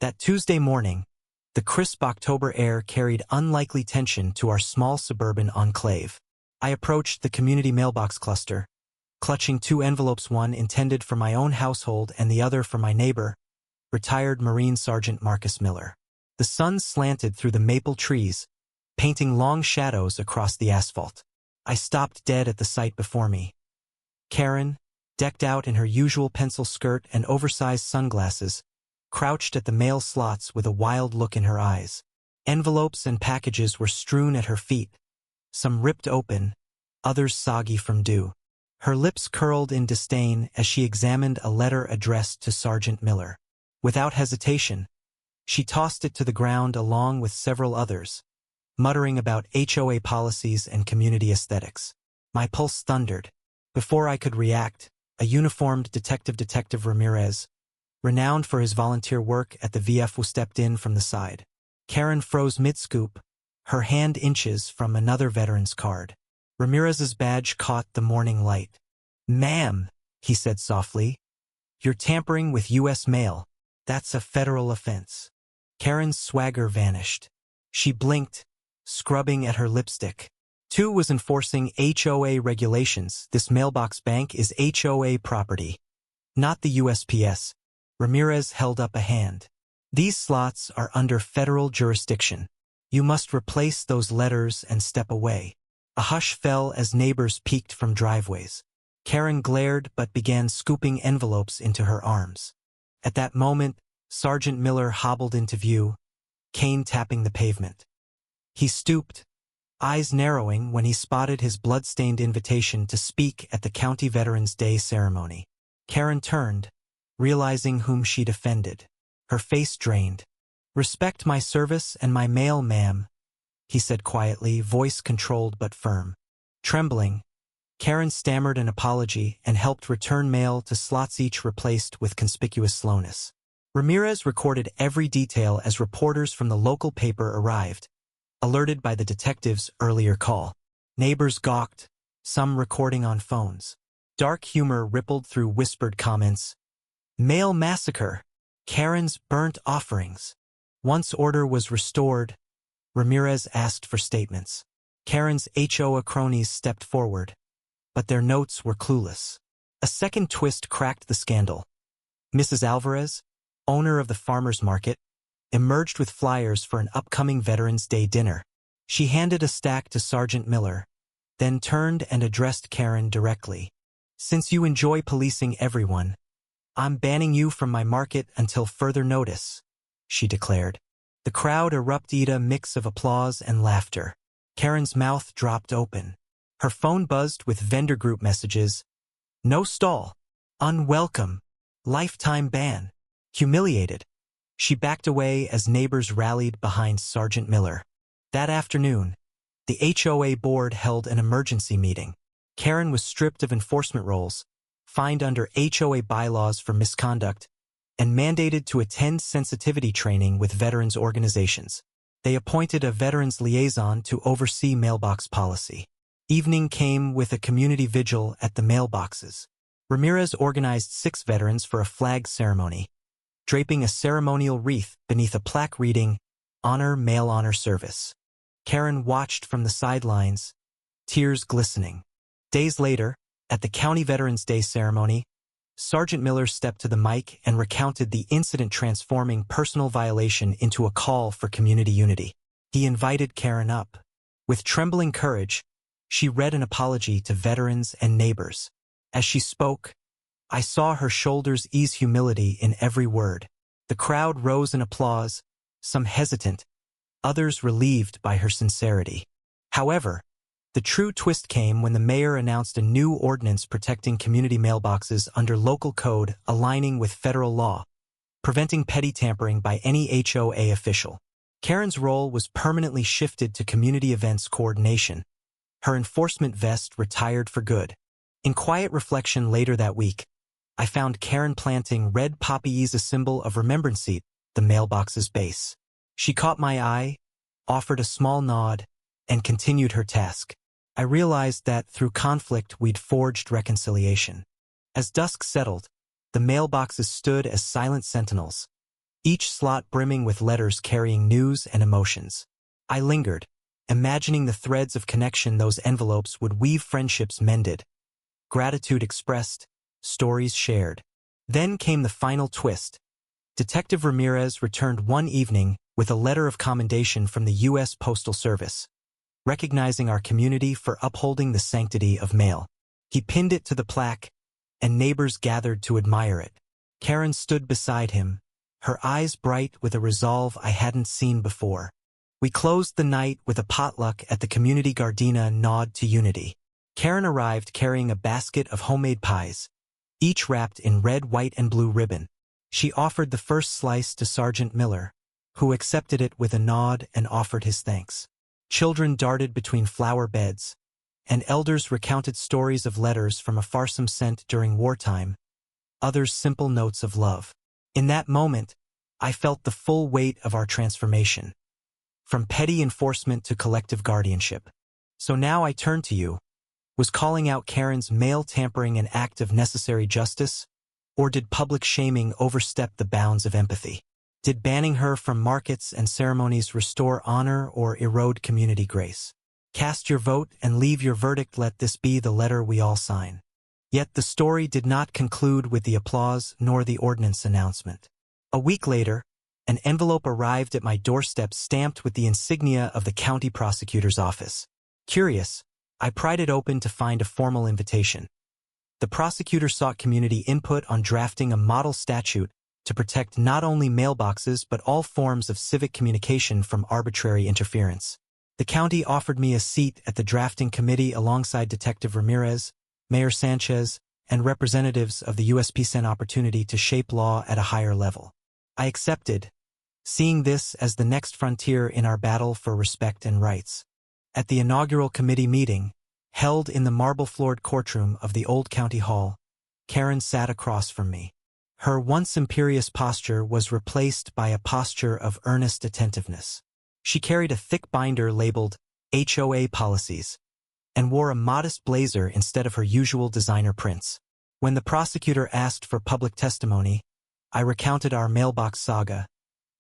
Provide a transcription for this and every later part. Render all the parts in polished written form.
That Tuesday morning, the crisp October air carried unlikely tension to our small suburban enclave. I approached the community mailbox cluster, clutching two envelopes, one intended for my own household and the other for my neighbor, retired Marine Sergeant Marcus Miller. The sun slanted through the maple trees, painting long shadows across the asphalt. I stopped dead at the sight before me. Karen, decked out in her usual pencil skirt and oversized sunglasses, crouched at the mail slots with a wild look in her eyes. Envelopes and packages were strewn at her feet, some ripped open, others soggy from dew. Her lips curled in disdain as she examined a letter addressed to Sergeant Miller. Without hesitation, she tossed it to the ground along with several others, muttering about HOA policies and community aesthetics. My pulse thundered. Before I could react, a uniformed Detective Ramirez, renowned for his volunteer work at the VFW, stepped in from the side. Karen froze mid-scoop, her hand inches from another veteran's card. Ramirez's badge caught the morning light. "Ma'am," he said softly, "you're tampering with U.S. mail. That's a federal offense." Karen's swagger vanished. She blinked, scrubbing at her lipstick. Two was enforcing HOA regulations. This mailbox bank is HOA property, not the USPS. Ramirez held up a hand. These slots are under federal jurisdiction. You must replace those letters and step away. A hush fell as neighbors peeked from driveways. Karen glared but began scooping envelopes into her arms. At that moment, Sergeant Miller hobbled into view, cane tapping the pavement. He stooped, eyes narrowing when he spotted his blood-stained invitation to speak at the County Veterans Day ceremony. Karen turned, realizing whom she'd offended. Her face drained. "Respect my service and my mail, ma'am," he said quietly, voice controlled but firm. Trembling, Karen stammered an apology and helped return mail to slots each replaced with conspicuous slowness. Ramirez recorded every detail as reporters from the local paper arrived, alerted by the detective's earlier call. Neighbors gawked, some recording on phones. Dark humor rippled through whispered comments. "Mail massacre. Karen's burnt offerings." Once order was restored, Ramirez asked for statements. Karen's HOA cronies stepped forward, but their notes were clueless. A second twist cracked the scandal. Mrs. Alvarez, owner of the farmer's market, emerged with flyers for an upcoming Veterans Day dinner. She handed a stack to Sergeant Miller, then turned and addressed Karen directly. "Since you enjoy policing everyone, I'm banning you from my market until further notice," she declared. The crowd erupted, a mix of applause and laughter. Karen's mouth dropped open. Her phone buzzed with vendor group messages. "No stall. Unwelcome. Lifetime ban." Humiliated, she backed away as neighbors rallied behind Sergeant Miller. That afternoon, the HOA board held an emergency meeting. Karen was stripped of enforcement roles, fined under HOA bylaws for misconduct, and mandated to attend sensitivity training with veterans organizations. They appointed a veterans liaison to oversee mailbox policy. Evening came with a community vigil at the mailboxes. Ramirez organized 6 veterans for a flag ceremony, draping a ceremonial wreath beneath a plaque reading, "Honor Mail Honor Service." Karen watched from the sidelines, tears glistening. Days later, at the County Veterans Day ceremony, Sergeant Miller stepped to the mic and recounted the incident, transforming personal violation into a call for community unity. He invited Karen up. With trembling courage, she read an apology to veterans and neighbors. As she spoke, I saw her shoulders ease, humility in every word. The crowd rose in applause, some hesitant, others relieved by her sincerity. However, the true twist came when the mayor announced a new ordinance protecting community mailboxes under local code, aligning with federal law, preventing petty tampering by any HOA official. Karen's role was permanently shifted to community events coordination. Her enforcement vest retired for good. In quiet reflection later that week, I found Karen planting red poppies, a symbol of remembrance, at the mailbox's base. She caught my eye, offered a small nod, and continued her task. I realized that through conflict we'd forged reconciliation. As dusk settled, the mailboxes stood as silent sentinels, each slot brimming with letters carrying news and emotions. I lingered, imagining the threads of connection those envelopes would weave, friendships mended, gratitude expressed, stories shared. Then came the final twist. Detective Ramirez returned one evening with a letter of commendation from the U.S. Postal Service, recognizing our community for upholding the sanctity of mail. He pinned it to the plaque, and neighbors gathered to admire it. Karen stood beside him, her eyes bright with a resolve I hadn't seen before. We closed the night with a potluck at the community gardena, nod to unity. Karen arrived carrying a basket of homemade pies, each wrapped in red, white, and blue ribbon. She offered the first slice to Sergeant Miller, who accepted it with a nod and offered his thanks. Children darted between flower beds, and elders recounted stories of letters from a farsome sent during wartime, others simple notes of love. In that moment, I felt the full weight of our transformation, from petty enforcement to collective guardianship. So now I turn to you. Was calling out Karen's mail tampering an act of necessary justice, or did public shaming overstep the bounds of empathy? Did banning her from markets and ceremonies restore honor or erode community grace? Cast your vote and leave your verdict. Let this be the letter we all sign. Yet the story did not conclude with the applause nor the ordinance announcement. A week later, an envelope arrived at my doorstep stamped with the insignia of the county prosecutor's office. Curious, I pried it open to find a formal invitation. The prosecutor sought community input on drafting a model statute to protect not only mailboxes but all forms of civic communication from arbitrary interference. The county offered me a seat at the drafting committee alongside Detective Ramirez, Mayor Sanchez, and representatives of the USPS, an opportunity to shape law at a higher level. I accepted, seeing this as the next frontier in our battle for respect and rights. At the inaugural committee meeting, held in the marble-floored courtroom of the old county hall, Karen sat across from me. Her once imperious posture was replaced by a posture of earnest attentiveness. She carried a thick binder labeled HOA Policies, and wore a modest blazer instead of her usual designer prints. When the prosecutor asked for public testimony, I recounted our mailbox saga,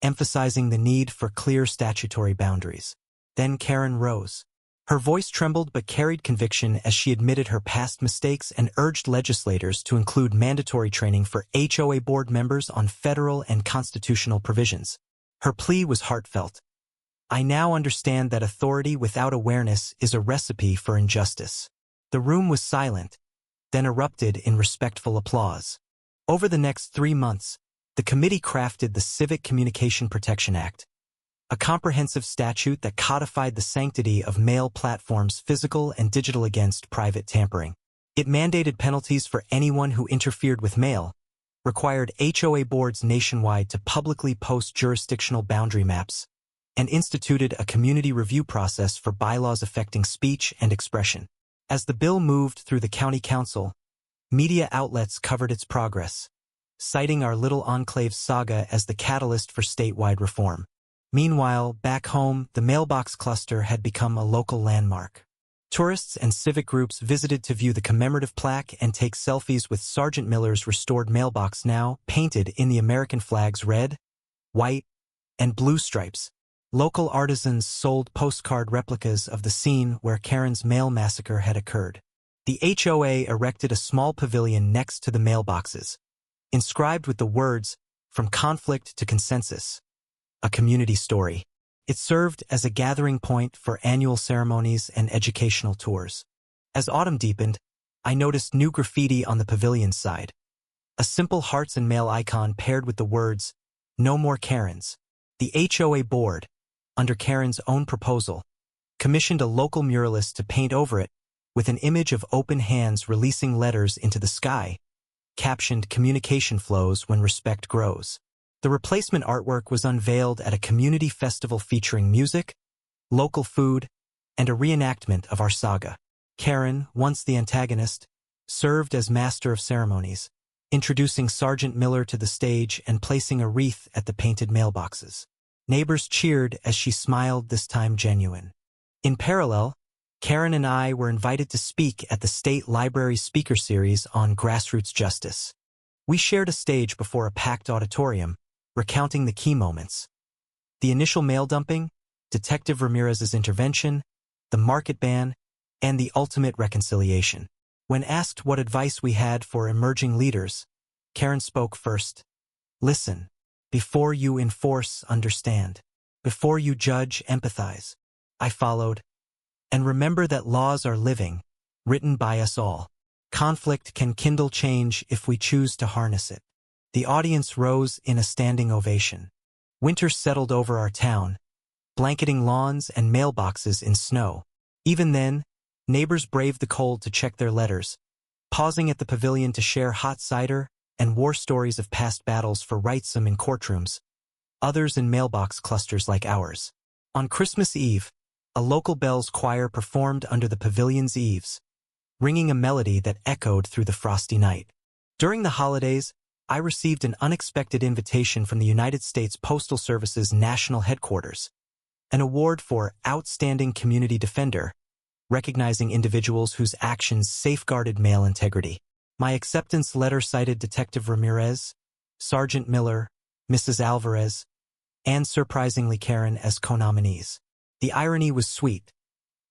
emphasizing the need for clear statutory boundaries. Then Karen rose. Her voice trembled but carried conviction as she admitted her past mistakes and urged legislators to include mandatory training for HOA board members on federal and constitutional provisions. Her plea was heartfelt. I now understand that authority without awareness is a recipe for injustice. The room was silent, then erupted in respectful applause. Over the next 3 months, the committee crafted the Civic Communication Protection Act, a comprehensive statute that codified the sanctity of mail platforms, physical and digital, against private tampering. It mandated penalties for anyone who interfered with mail, required HOA boards nationwide to publicly post jurisdictional boundary maps, and instituted a community review process for bylaws affecting speech and expression. As the bill moved through the county council, media outlets covered its progress, citing our little enclave saga as the catalyst for statewide reform. Meanwhile, back home, the mailbox cluster had become a local landmark. Tourists and civic groups visited to view the commemorative plaque and take selfies with Sergeant Miller's restored mailbox, now painted in the American flag's red, white, and blue stripes. Local artisans sold postcard replicas of the scene where Karen's mail massacre had occurred. The HOA erected a small pavilion next to the mailboxes, inscribed with the words, "From conflict to consensus," a community story. It served as a gathering point for annual ceremonies and educational tours. As autumn deepened, I noticed new graffiti on the pavilion's side. A simple hearts and mail icon paired with the words, "No More Karens." The HOA board, under Karen's own proposal, commissioned a local muralist to paint over it, with an image of open hands releasing letters into the sky, captioned "Communication Flows When Respect Grows." The replacement artwork was unveiled at a community festival featuring music, local food, and a reenactment of our saga. Karen, once the antagonist, served as master of ceremonies, introducing Sergeant Miller to the stage and placing a wreath at the painted mailboxes. Neighbors cheered as she smiled, this time genuine. In parallel, Karen and I were invited to speak at the State Library Speaker Series on grassroots justice. We shared a stage before a packed auditorium, recounting the key moments. The initial mail dumping, Detective Ramirez's intervention, the market ban, and the ultimate reconciliation. When asked what advice we had for emerging leaders, Karen spoke first. Listen. Before you enforce, understand. Before you judge, empathize. I followed. And remember that laws are living, written by us all. Conflict can kindle change if we choose to harness it. The audience rose in a standing ovation. Winter settled over our town, blanketing lawns and mailboxes in snow. Even then, neighbors braved the cold to check their letters, pausing at the pavilion to share hot cider and war stories of past battles for rightsome in courtrooms, others in mailbox clusters like ours. On Christmas Eve, a local bells choir performed under the pavilion's eaves, ringing a melody that echoed through the frosty night. During the holidays, I received an unexpected invitation from the United States Postal Service's national headquarters, an award for Outstanding Community Defender, recognizing individuals whose actions safeguarded mail integrity. My acceptance letter cited Detective Ramirez, Sergeant Miller, Mrs. Alvarez, and surprisingly Karen as co-nominees. The irony was sweet.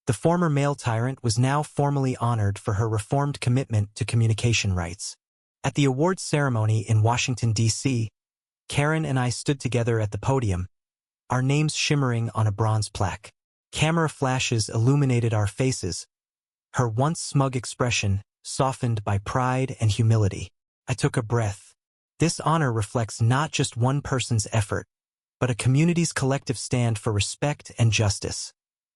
The former mail tyrant was now formally honored for her reformed commitment to communication rights. At the awards ceremony in Washington, D.C., Karen and I stood together at the podium, our names shimmering on a bronze plaque. Camera flashes illuminated our faces, her once smug expression softened by pride and humility. I took a breath. This honor reflects not just one person's effort, but a community's collective stand for respect and justice.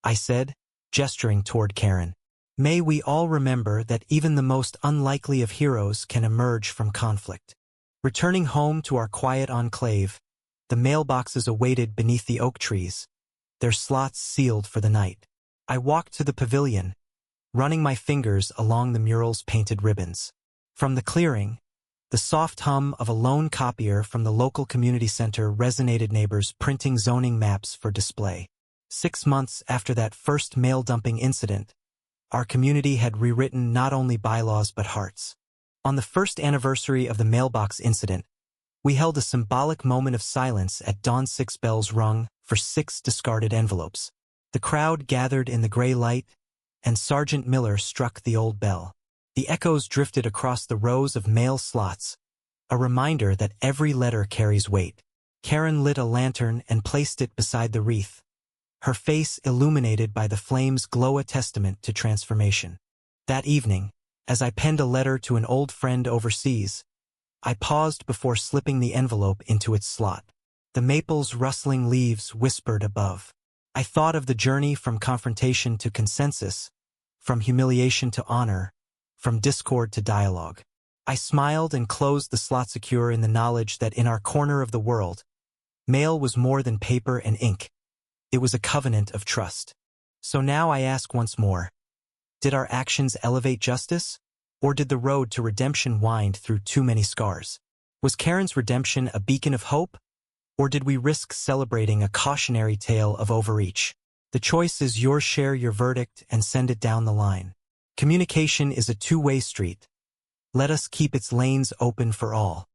I said, gesturing toward Karen. May we all remember that even the most unlikely of heroes can emerge from conflict. Returning home to our quiet enclave, the mailboxes awaited beneath the oak trees, their slots sealed for the night. I walked to the pavilion, running my fingers along the mural's painted ribbons. From the clearing, the soft hum of a lone copier from the local community center resonated, neighbors printing zoning maps for display. 6 months after that first mail dumping incident, our community had rewritten not only bylaws but hearts. On the first anniversary of the mailbox incident, we held a symbolic moment of silence at dawn. 6 bells rung for 6 discarded envelopes. The crowd gathered in the gray light, and Sergeant Miller struck the old bell. The echoes drifted across the rows of mail slots, a reminder that every letter carries weight. Karen lit a lantern and placed it beside the wreath, her face illuminated by the flame's glow, a testament to transformation. That evening, as I penned a letter to an old friend overseas, I paused before slipping the envelope into its slot. The maple's rustling leaves whispered above. I thought of the journey from confrontation to consensus, from humiliation to honor, from discord to dialogue. I smiled and closed the slot, secure in the knowledge that in our corner of the world, mail was more than paper and ink. It was a covenant of trust. So now I ask once more, did our actions elevate justice? Or did the road to redemption wind through too many scars? Was Karen's redemption a beacon of hope? Or did we risk celebrating a cautionary tale of overreach? The choice is yours. Share your verdict and send it down the line. Communication is a two-way street. Let us keep its lanes open for all.